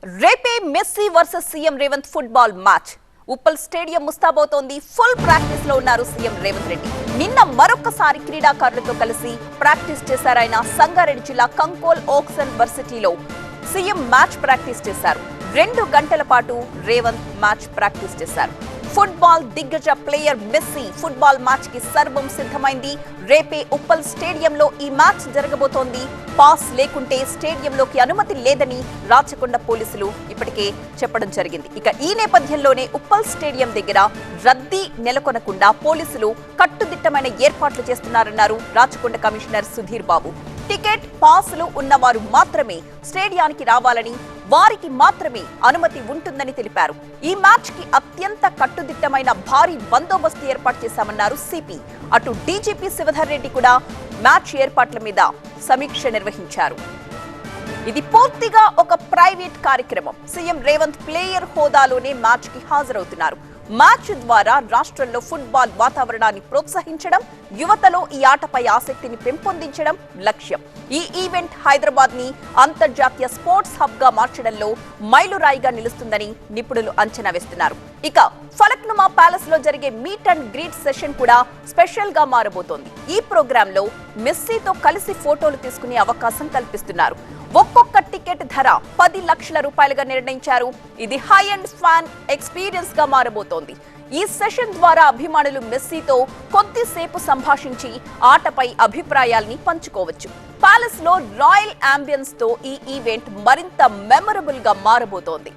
రేపే Messi versus CM Revanth football match. Uppal stadium ముస్తాబోతోంది. Full practice లో ఉన్నారు సీఎం రేవంత్ రెడ్డి. నిన్న మరొకసారి క్రీడాకారులతో కలిసి ప్రాక్టీస్ చేశారాయన. సంగారెడ్డి జిల్లా కంకోల్ ఓక్సన్ వర్సిటీలో సీఎం మ్యాచ్ ప్రాక్టీస్ చేశారు. 2 గంటల పాటు రేవంత్ మ్యాచ్ ప్రాక్టీస్ చేశారు. ఫుట్బాల్ దిగ్గజ ప్లేయర్ మెస్సీ ఫుట్బాల్ మ్యాచ్ కి సర్వం సిద్ధమైంది. రేపే ఉప్పల్ స్టేడియంలో ఈ మ్యాచ్ జరగబోతోంది. పాస్ లేకుంటే స్టేడియంలోకి అనుమతి లేదని రాచకొండ పోలీసులు ఇప్పటికే చెప్పడం జరిగింది. ఇక ఈ నేపథ్యంలోనే ఉప్పల్ స్టేడియం దగ్గర రద్దీ నెలకొనకుండా పోలీసులు కట్టుదిట్టమైన ఏర్పాట్లు చేస్తున్నారన్నారు రాచకొండ కమిషనర్ సుధీర్ బాబు. టికెట్ పాసులు ఉన్నవారు మాత్రమే స్టేడియానికి రావాలని, వారికి మాత్రమే అనుమతి ఉంటుందని తెలిపారు. ఈ మ్యాచ్ కి అత్యంత కట్టుదిట్టమైన భారీ బందోబస్తు ఏర్పాటు చేశామన్నారు సిపి. అటు డీజీపీ శివధర్ రెడ్డి కూడా మ్యాచ్ ఏర్పాట్ల మీద సమీక్ష నిర్వహించారు. ఇది పూర్తిగా ఒక ప్రైవేట్ కార్యక్రమం. సీఎం రేవంత్ ప్లేయర్ హోదాలోనే మ్యాచ్ కి హాజరవుతున్నారు. మ్యాచ్ ద్వారా రాష్ట్రంలో ఫుట్బాల్ వాతావరణాన్ని ప్రోత్సహించడం, యువతలో ఈ ఆటపై ఆసక్తిని పెంపొందించడం లక్ష్యం. ఈ ఈవెంట్ హైదరాబాద్ ని అంతర్జాతీయ స్పోర్ట్స్ హబ్ గా మార్చడంలో మైలురాయిగా నిలుస్తుందని నిపుణులు అంచనా వేస్తున్నారు. ఇక ఫలక్నుమా ప్యాలెస్ లో జరిగే మీట్ అండ్ గ్రీట్ సెషన్ కూడా స్పెషల్ గా మారబోతోంది. ఈ ప్రోగ్రామ్ లో మెస్సీతో కలిసి ఫోటోలు తీసుకునే అవకాశం కల్పిస్తున్నారు. ఒక్కొక్క టికెట్ ధర 10 లక్షల రూపాయలుగా నిర్ణయించారు. ఇది హై అండ్ ఫ్యాన్ ఎక్స్పీరియన్స్ గా మారబోతోంది. ఈ సెషన్ ద్వారా అభిమానులు మెస్సీతో కొద్దిసేపు సంభాషించి ఆటపై అభిప్రాయాల్ని పంచుకోవచ్చు. ప్యాలెస్ లో రాయల్ అంబియన్స్ తో ఈ ఈవెంట్ మరింత మెమరబుల్ గా మారబోతోంది.